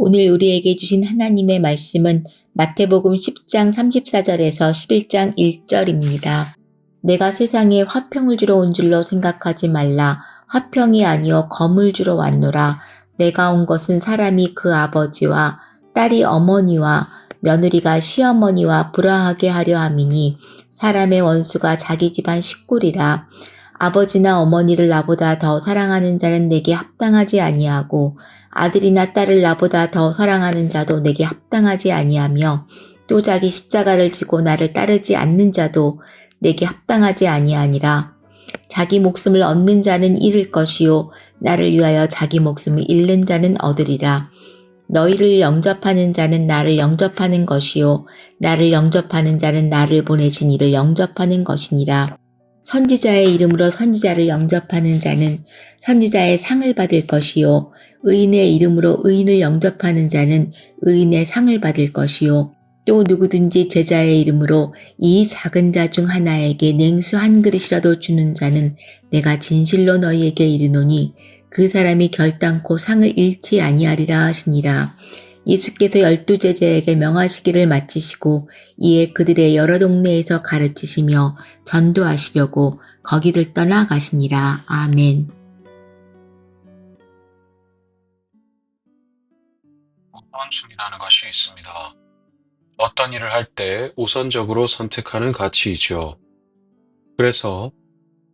오늘 우리에게 주신 하나님의 말씀은 마태복음 10장 34절에서 11장 1절입니다. 내가 세상에 화평을 주러 온 줄로 생각하지 말라. 화평이 아니요 검을 주러 왔노라. 내가 온 것은 사람이 그 아버지와 딸이 어머니와 며느리가 시어머니와 불화하게 하려 함이니 사람의 원수가 자기 집안 식구리라. 아버지나 어머니를 나보다 더 사랑하는 자는 내게 합당하지 아니하고 아들이나 딸을 나보다 더 사랑하는 자도 내게 합당하지 아니하며 또 자기 십자가를 지고 나를 따르지 않는 자도 내게 합당하지 아니하니라. 자기 목숨을 얻는 자는 잃을 것이요 나를 위하여 자기 목숨을 잃는 자는 얻으리라. 너희를 영접하는 자는 나를 영접하는 것이요 나를 영접하는 자는 나를 보내신 이를 영접하는 것이니라. 선지자의 이름으로 선지자를 영접하는 자는 선지자의 상을 받을 것이요 의인의 이름으로 의인을 영접하는 자는 의인의 상을 받을 것이요 또 누구든지 제자의 이름으로 이 작은 자 중 하나에게 냉수 한 그릇이라도 주는 자는 내가 진실로 너희에게 이르노니 그 사람이 결단코 상을 잃지 아니하리라 하시니라. 예수께서 12 제자에게 명하시기를 마치시고 이에 그들의 여러 동네에서 가르치시며 전도하시려고 거기를 떠나가시니라. 아멘. 우선순위라는 것이 있습니다. 어떤 일을 할 때 우선적으로 선택하는 가치이죠. 그래서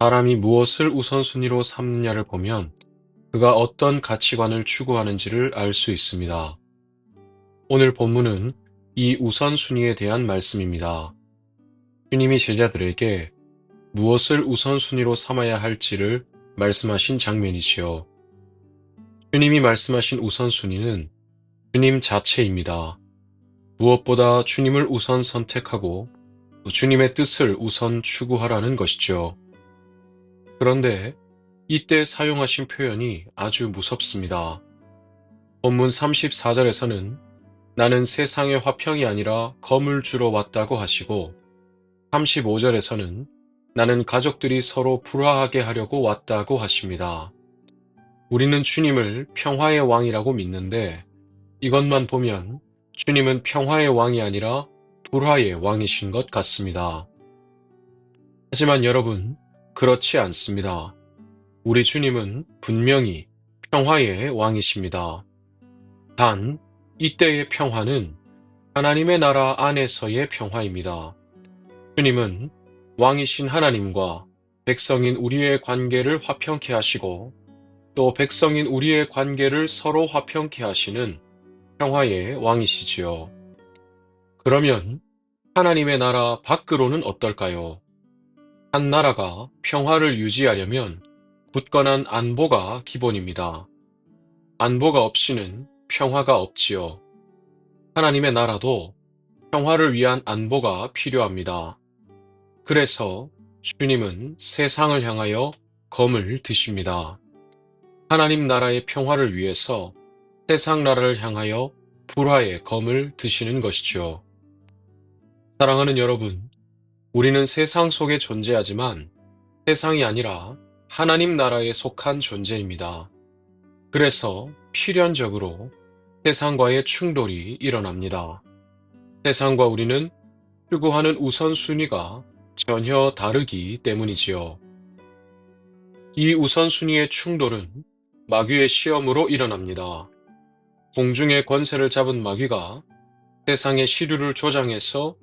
사람이 무엇을 우선순위로 삼느냐를 보면 그가 어떤 가치관을 추구하는지를 알 수 있습니다. 오늘 본문은 이 우선순위에 대한 말씀입니다. 주님이 제자들에게 무엇을 우선순위로 삼아야 할지를 말씀하신 장면이지요. 주님이 말씀하신 우선순위는 주님 자체입니다. 무엇보다 주님을 우선 선택하고 주님의 뜻을 우선 추구하라는 것이죠. 그런데 이때 사용하신 표현이 아주 무섭습니다. 본문 34절에서는 나는 세상의 화평이 아니라 검을 주러 왔다고 하시고 35절에서는 나는 가족들이 서로 불화하게 하려고 왔다고 하십니다. 우리는 주님을 평화의 왕이라고 믿는데 이것만 보면 주님은 평화의 왕이 아니라 불화의 왕이신 것 같습니다. 하지만 여러분, 그렇지 않습니다. 우리 주님은 분명히 평화의 왕이십니다. 단, 이때의 평화는 하나님의 나라 안에서의 평화입니다. 주님은 왕이신 하나님과 백성인 우리의 관계를 화평케 하시고 또 백성인 우리의 관계를 서로 화평케 하시는 평화의 왕이시지요. 그러면 하나님의 나라 밖으로는 어떨까요? 한 나라가 평화를 유지하려면 굳건한 안보가 기본입니다. 안보가 없이는 평화가 없지요. 하나님의 나라도 평화를 위한 안보가 필요합니다. 그래서 주님은 세상을 향하여 검을 드십니다. 하나님 나라의 평화를 위해서 세상 나라를 향하여 불화의 검을 드시는 것이죠. 사랑하는 여러분, 우리는 세상 속에 존재하지만 세상이 아니라 하나님 나라에 속한 존재입니다. 그래서 필연적으로 세상과의 충돌이 일어납니다. 세상과 우리는 추구하는 우선순위가 전혀 다르기 때문이지요. 이 우선순위의 충돌은 마귀의 시험으로 일어납니다. 공중의 권세를 잡은 마귀가 세상의 시류를 조장해서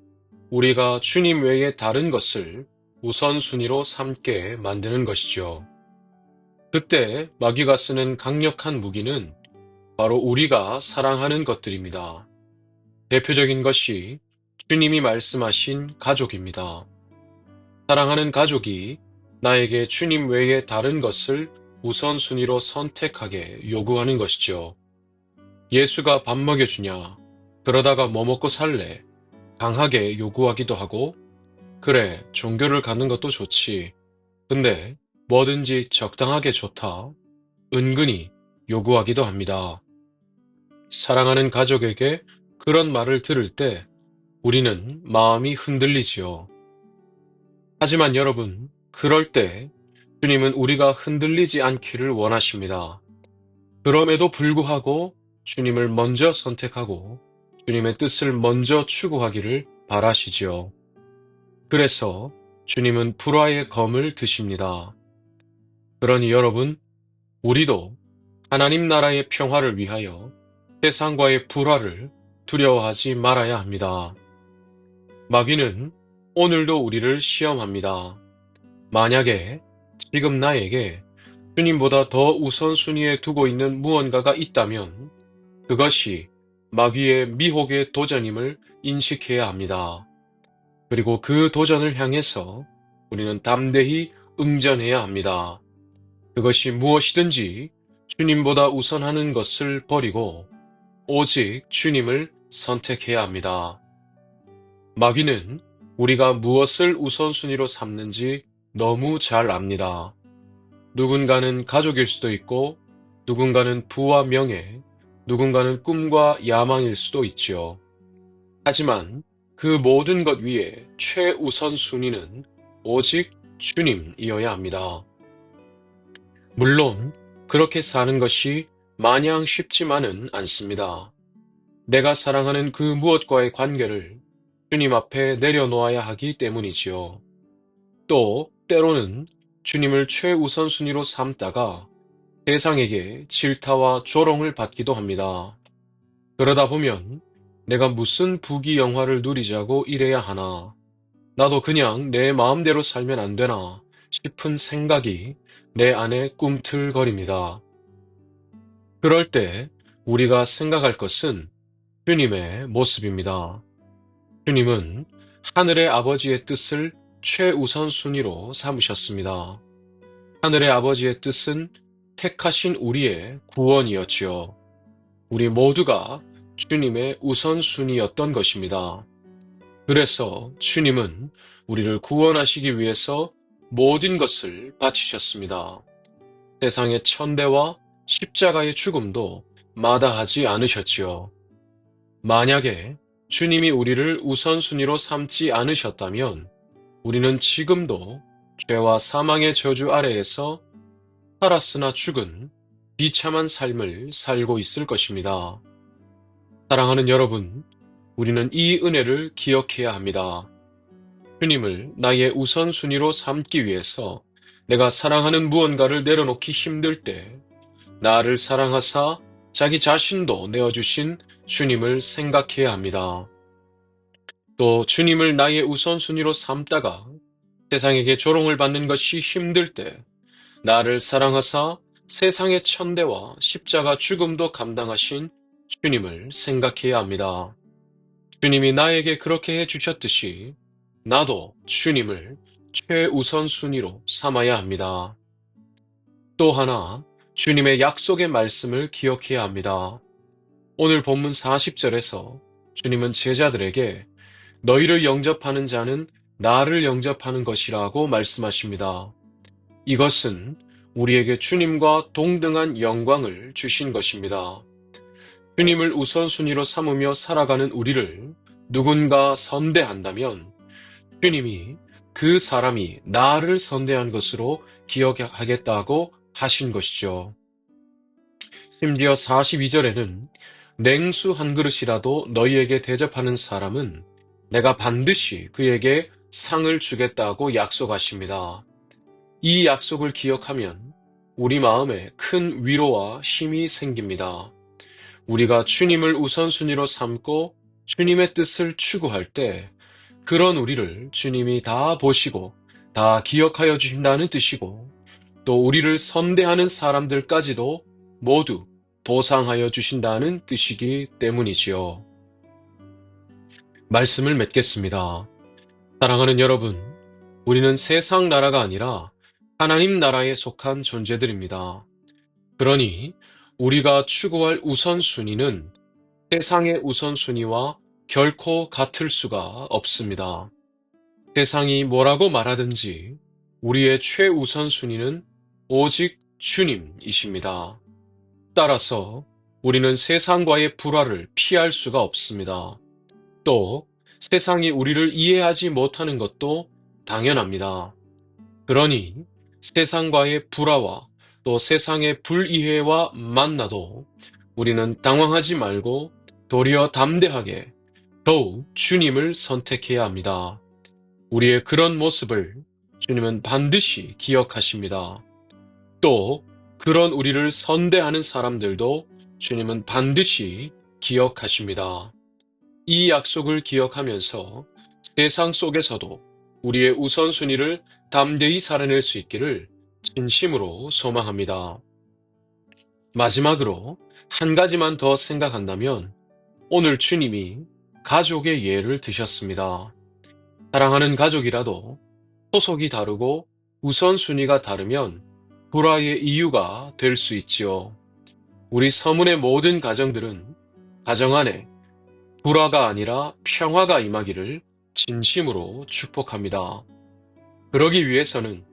우리가 주님 외에 다른 것을 우선순위로 삼게 만드는 것이죠. 그때 마귀가 쓰는 강력한 무기는 바로 우리가 사랑하는 것들입니다. 대표적인 것이 주님이 말씀하신 가족입니다. 사랑하는 가족이 나에게 주님 외에 다른 것을 우선순위로 선택하게 요구하는 것이죠. 예수가 밥 먹여주냐? 그러다가 뭐 먹고 살래? 강하게 요구하기도 하고, 그래, 종교를 갖는 것도 좋지. 근데 뭐든지 적당하게 좋다. 은근히 요구하기도 합니다. 사랑하는 가족에게 그런 말을 들을 때 우리는 마음이 흔들리지요. 하지만 여러분, 그럴 때 주님은 우리가 흔들리지 않기를 원하십니다. 그럼에도 불구하고 주님을 먼저 선택하고 주님의 뜻을 먼저 추구하기를 바라시지요. 그래서 주님은 불화의 검을 드십니다. 그러니 여러분, 우리도 하나님 나라의 평화를 위하여 세상과의 불화를 두려워하지 말아야 합니다. 마귀는 오늘도 우리를 시험합니다. 만약에 지금 나에게 주님보다 더 우선순위에 두고 있는 무언가가 있다면 그것이 마귀의 미혹의 도전임을 인식해야 합니다. 그리고 그 도전을 향해서 우리는 담대히 응전해야 합니다. 그것이 무엇이든지 주님보다 우선하는 것을 버리고 오직 주님을 선택해야 합니다. 마귀는 우리가 무엇을 우선순위로 삼는지 너무 잘 압니다. 누군가는 가족일 수도 있고, 누군가는 부와 명예, 누군가는 꿈과 야망일 수도 있지요. 하지만 그 모든 것 위에 최우선순위는 오직 주님이어야 합니다. 물론 그렇게 사는 것이 마냥 쉽지만은 않습니다. 내가 사랑하는 그 무엇과의 관계를 주님 앞에 내려놓아야 하기 때문이지요. 또 때로는 주님을 최우선순위로 삼다가 세상에게 질타와 조롱을 받기도 합니다. 그러다 보면 내가 무슨 부귀영화를 누리자고 이래야 하나, 나도 그냥 내 마음대로 살면 안 되나 싶은 생각이 내 안에 꿈틀거립니다. 그럴 때 우리가 생각할 것은 주님의 모습입니다. 주님은 하늘의 아버지의 뜻을 최우선순위로 삼으셨습니다. 하늘의 아버지의 뜻은 택하신 우리의 구원이었지요. 우리 모두가 주님의 우선순위였던 것입니다. 그래서 주님은 우리를 구원하시기 위해서 모든 것을 바치셨습니다. 세상의 천대와 십자가의 죽음도 마다하지 않으셨지요. 만약에 주님이 우리를 우선순위로 삼지 않으셨다면 우리는 지금도 죄와 사망의 저주 아래에서 살았으나 죽은 비참한 삶을 살고 있을 것입니다. 사랑하는 여러분, 우리는 이 은혜를 기억해야 합니다. 주님을 나의 우선순위로 삼기 위해서 내가 사랑하는 무언가를 내려놓기 힘들 때 나를 사랑하사 자기 자신도 내어주신 주님을 생각해야 합니다. 또 주님을 나의 우선순위로 삼다가 세상에게 조롱을 받는 것이 힘들 때 나를 사랑하사 세상의 천대와 십자가 죽음도 감당하신 주님을 생각해야 합니다. 주님이 나에게 그렇게 해주셨듯이 나도 주님을 최우선순위로 삼아야 합니다. 또 하나, 주님의 약속의 말씀을 기억해야 합니다. 오늘 본문 40절에서 주님은 제자들에게 너희를 영접하는 자는 나를 영접하는 것이라고 말씀하십니다. 이것은 우리에게 주님과 동등한 영광을 주신 것입니다. 주님을 우선순위로 삼으며 살아가는 우리를 누군가 선대한다면 주님이 그 사람이 나를 선대한 것으로 기억하겠다고 하신 것이죠. 심지어 42절에는 냉수 한 그릇이라도 너희에게 대접하는 사람은 내가 반드시 그에게 상을 주겠다고 약속하십니다. 이 약속을 기억하면 우리 마음에 큰 위로와 힘이 생깁니다. 우리가 주님을 우선순위로 삼고 주님의 뜻을 추구할 때 그런 우리를 주님이 다 보시고 다 기억하여 주신다는 뜻이고 또 우리를 선대하는 사람들까지도 모두 보상하여 주신다는 뜻이기 때문이지요. 말씀을 맺겠습니다. 사랑하는 여러분, 우리는 세상 나라가 아니라 하나님 나라에 속한 존재들입니다. 그러니 우리가 추구할 우선순위는 세상의 우선순위와 결코 같을 수가 없습니다. 세상이 뭐라고 말하든지 우리의 최우선순위는 오직 주님이십니다. 따라서 우리는 세상과의 불화를 피할 수가 없습니다. 또 세상이 우리를 이해하지 못하는 것도 당연합니다. 그러니 세상과의 불화와 또 세상의 불이해와 만나도 우리는 당황하지 말고 도리어 담대하게 더욱 주님을 선택해야 합니다. 우리의 그런 모습을 주님은 반드시 기억하십니다. 또 그런 우리를 선대하는 사람들도 주님은 반드시 기억하십니다. 이 약속을 기억하면서 세상 속에서도 우리의 우선순위를 담대히 살아낼 수 있기를 진심으로 소망합니다. 마지막으로 한 가지만 더 생각한다면 오늘 주님이 가족의 예를 드셨습니다. 사랑하는 가족이라도 소속이 다르고 우선순위가 다르면 불화의 이유가 될 수 있지요. 우리 서문의 모든 가정들은 가정 안에 불화가 아니라 평화가 임하기를 진심으로 축복합니다. 그러기 위해서는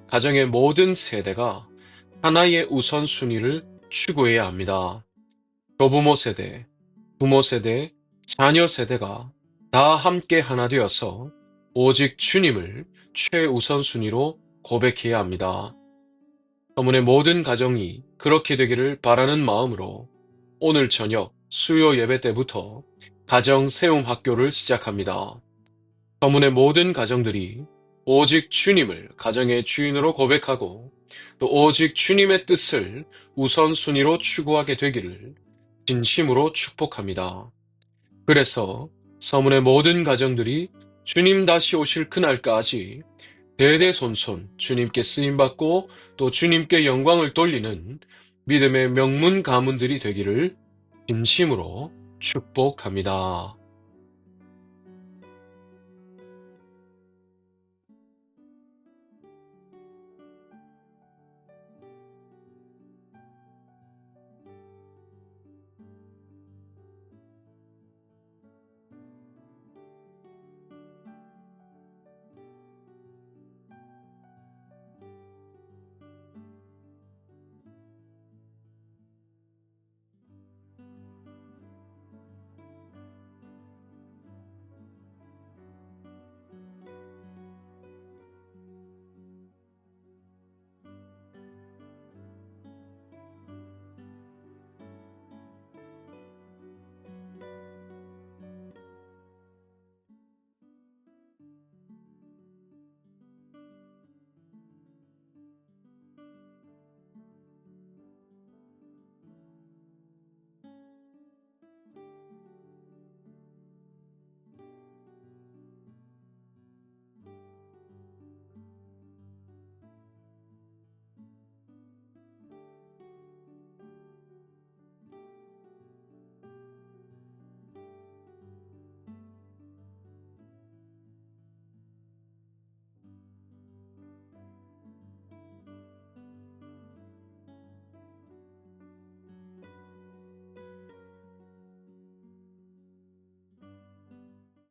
가정의 모든 세대가 하나의 우선순위를 추구해야 합니다. 조부모 세대, 부모 세대, 자녀 세대가 다 함께 하나 되어서 오직 주님을 최우선순위로 고백해야 합니다. 서문의 모든 가정이 그렇게 되기를 바라는 마음으로 오늘 저녁 수요 예배 때부터 가정 세움 학교를 시작합니다. 서문의 모든 가정들이 오직 주님을 가정의 주인으로 고백하고 또 오직 주님의 뜻을 우선순위로 추구하게 되기를 진심으로 축복합니다. 그래서 서문의 모든 가정들이 주님 다시 오실 그날까지 대대손손 주님께 쓰임받고 또 주님께 영광을 돌리는 믿음의 명문 가문들이 되기를 진심으로 축복합니다.